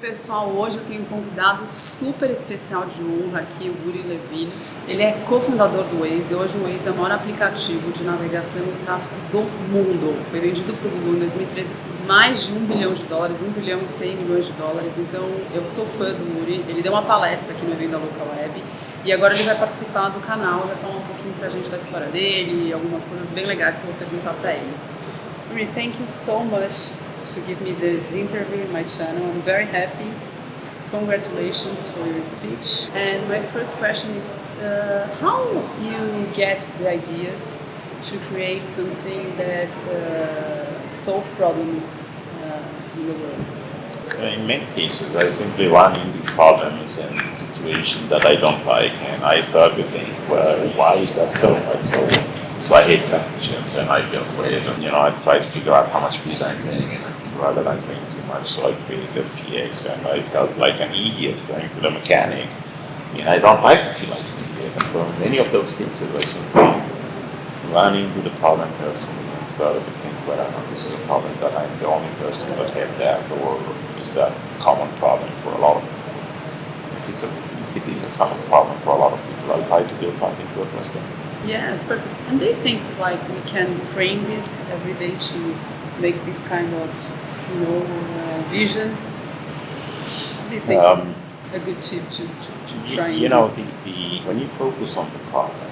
pessoal, hoje eu tenho um convidado super especial de honra aqui, o Uri Levine. Ele é cofundador do Waze. Hoje o Waze é o maior aplicativo de navegação e tráfego do mundo. Foi vendido para o Google em 2013 por mais de $1 bilhão, $1 bilhão e 100 milhões de dólares. Então eu sou fã do Uri. Ele deu uma palestra aqui no evento da Lucrar e agora ele vai participar do canal, vai falar um pouquinho pra gente da história dele, algumas coisas bem legais que eu vou perguntar para ele. Uri, thank you so much to give me this interview in my channel. I'm very happy. Congratulations for your speech. And my first question is how you get the ideas to create something that solve problems in the world? In many cases, I simply run into problems and situations that I don't like, and I start to think, well, why is that so? So I hate traffic jams, and I build Waze, and I try to figure out how much fees I'm paying, and I figure out that I'm paying too much, so I created the PX, and I felt like an idiot going to the mechanic, and I don't like to feel like an idiot, and so in many of those cases, I simply run into the problem personally and started to think, well, this is a problem that I'm the only person that have that, or is that a common problem for a lot of people? If it is a common problem for a lot of people, I'll try to build something to address them. Yes, perfect. And do you think like we can train this every day to make this kind of, vision? Do you think it's a good tip to try? When you focus on the problem,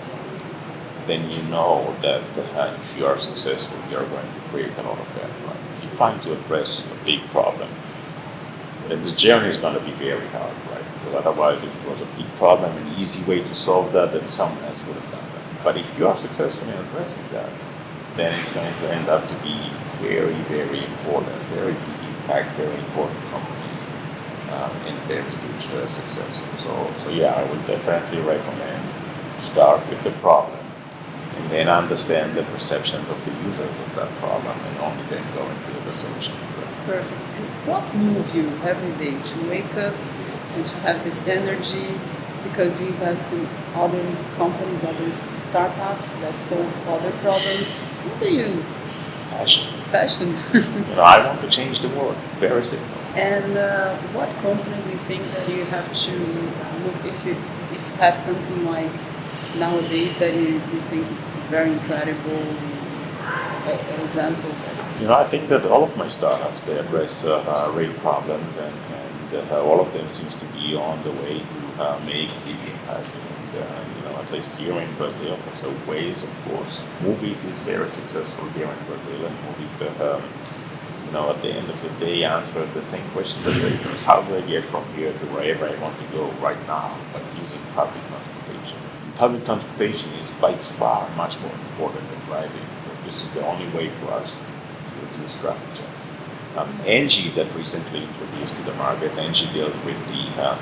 then you know that if you are successful, you are going to create a lot of value. Right? If you're trying to address a big problem, then the journey is going to be very hard, right? Because otherwise, if it was a big problem, an easy way to solve that, then someone else would have done that. But if you are successful in addressing that, then it's going to end up to be very, very important, very big impact, very important company, and very huge success. So yeah, I would definitely recommend start with the problem, and then understand the perceptions of the users of that problem, and only then go into the solution. Perfect. And what moves you every day to wake up and to have this energy? Because you invest in other companies, other startups that solve other problems. What do you? Passion. I want to change the world. Very simple. And what company do you think that you have to look if you have something like nowadays that you think it's very incredible example? I think that all of my startups, they address real problems, and all of them seems to be on the way to make big impact. And, at least here in Brazil, so Waze, of course, Movie is very successful here in Brazil, and Movie, at the end of the day, answered the same question that raised us: how do I get from here to wherever I want to go right now, but using public transportation? Public transportation is by far much more important than driving. This is the only way for us to reduce traffic jams. Engie, that recently introduced to the market, Engie deals with the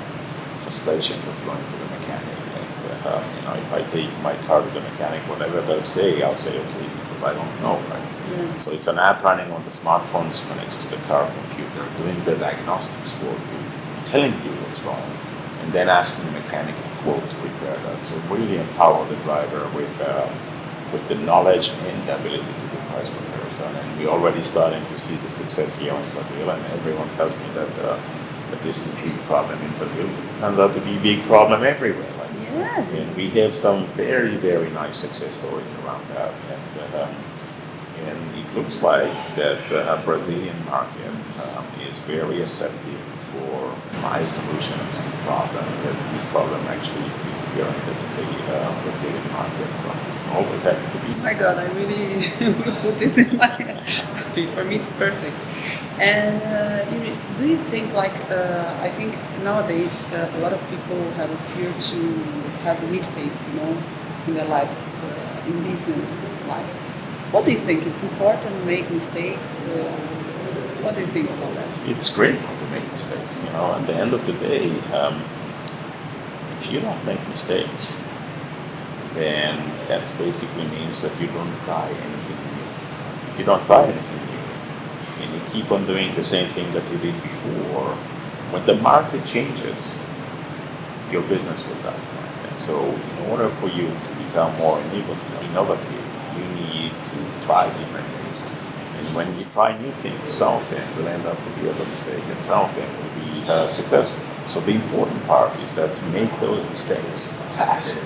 frustration of going to the mechanic. And, if I take my car to the mechanic, whatever they'll say, I'll say okay, because I don't know, right? Yes. So it's an app running on the smartphone, this connects to the car computer, doing the diagnostics for you, telling you what's wrong, and then asking the mechanic to quote to repair that. So really empower the driver with the knowledge and the ability to do price comparison. And we're already starting to see the success here in Brazil, and everyone tells me that this is a big problem in Brazil. It turns out to be a big problem everywhere. Right? Yes. And we have some very, very nice success stories around that. And it looks like that the Brazilian market is very receptive for my solutions to the problem, that this problem actually exists here in the Brazilian market. So I'm always happy to be. Oh my God, I really will put this in my head. For me, it's perfect. And do you think, I think nowadays a lot of people have a fear to have mistakes, in their lives, in business life. What do you think? It's important to make mistakes? What do you think about that? It's great to make mistakes. At the end of the day, if you don't make mistakes, then that basically means that you don't try anything new. If you don't try anything new, and you keep on doing the same thing that you did before, when the market changes, your business will die. And so in order for you to become more innovative, you need to try different things. And when you try new things, some of them will end up to be a mistake, and some of them will be successful. So the important part is that to make those mistakes fast,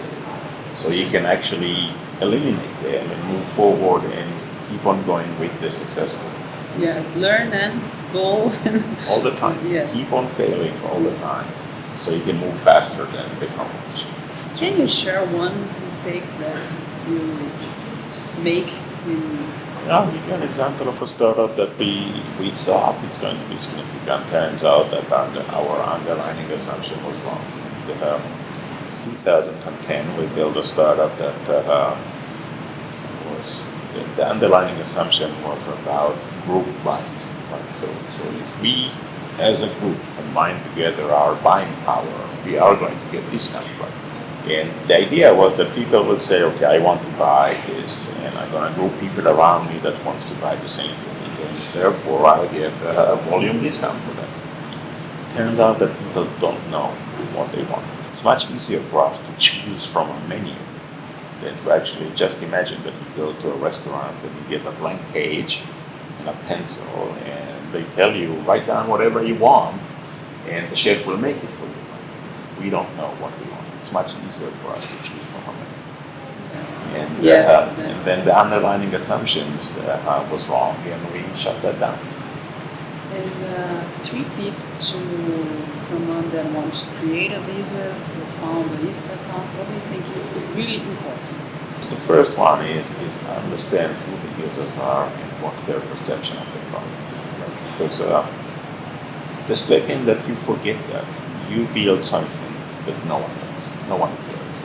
so you can actually eliminate them and move forward and keep on going with the successful. Yes, learn and go. All the time. Yes. Keep on failing all the time, so you can move faster than the competition. Can you share one mistake that you make in... Yeah, I'll give you an example of a startup that we thought it's going to be significant. Turns out that our underlying assumption was wrong. In 2010, we built a startup that was, the underlying assumption was about group buying. Right? So if we, as a group, combine together our buying power, we are going to get discount. Right? And the idea was that people would say, okay, I want to buy this, and I'm going to group people around me that wants to buy the same thing, and therefore I'll get a volume discount for them. Turns out that people don't know what they want. It's much easier for us to choose from a menu than to actually just imagine that you go to a restaurant and you get a blank page and a pencil, and they tell you, write down whatever you want, and the chef will make it for you. We don't know what we want. It's much easier for us to choose from a menu. Yes. And, Yes. And then the underlying assumptions was wrong, and we shut that down. And 3 tips to someone that wants to create a business or found a startup. What do you think is really important? The first one is understand who the users are and what's their perception of the product. Because the second that you forget that, you build something that no one does. No one cares.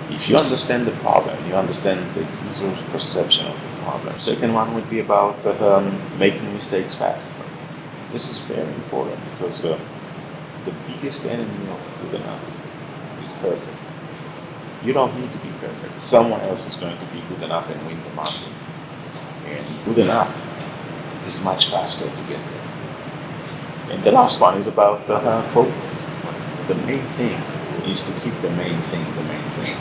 If you understand the problem, you understand the user's perception of the problem. Second one would be about making mistakes fast. This is very important because the biggest enemy of good enough is perfect. You don't need to be perfect. Someone else is going to be good enough and win the market. And good enough is much faster to get there. And the last one is about focus. The main thing is to keep the main thing the main thing.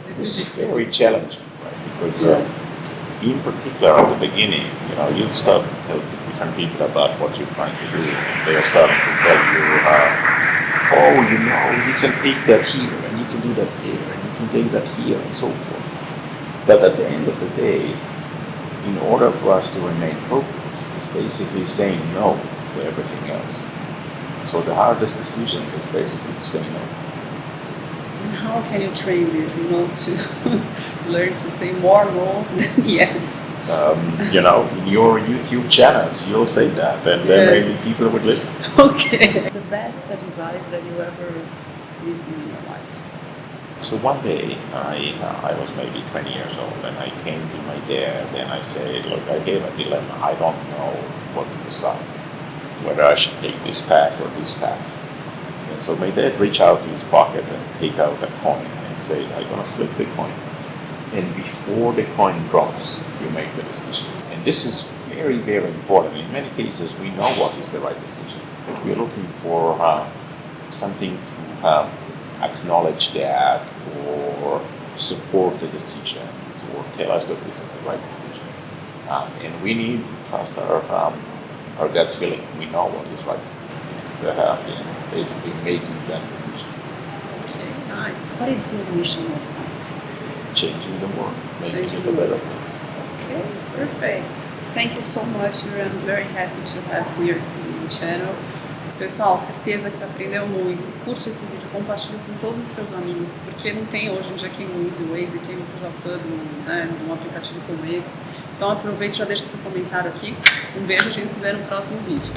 This is very challenging, right? Because in particular at the beginning, you start to tell different people about what you're trying to do, and they are starting to tell you, you can take that here, and you can do that there, and you can take that here, and so forth. But at the end of the day, in order for us to remain focused, it's basically saying no to everything else. So the hardest decision is basically to say no. And how can you train this, to learn to say more no's than yes? In your YouTube channels, you'll say that, and then maybe people would listen. Okay. The best advice that you ever listened in your life? So one day, I was maybe 20 years old, and I came to my dad, and I said, look, I have a dilemma. I don't know what to decide, whether I should take this path or this path. And so my dad reached out to his pocket and take out a coin and say, I'm going to flip the coin. And before the coin drops, you make the decision. And this is very, very important. In many cases, we know what is the right decision, but we're looking for something to acknowledge that or support the decision or tell us that this is the right decision. And we need to trust our gut feeling. We know what is right. And basically making that decision. Okay, nice. What is your mission of life? Changing the world, making it a better place. Okay, perfect. Thank you so much, Uri. I'm very happy to have you here on the channel. Pessoal, certeza que você aprendeu muito. Curte esse vídeo, compartilha com todos os teus amigos, porque não tem hoje em dia quem não use o Waze e quem não seja fã de um aplicativo como esse. Então aproveite e já deixa seu comentário aqui. Um beijo, a gente se vê no próximo vídeo.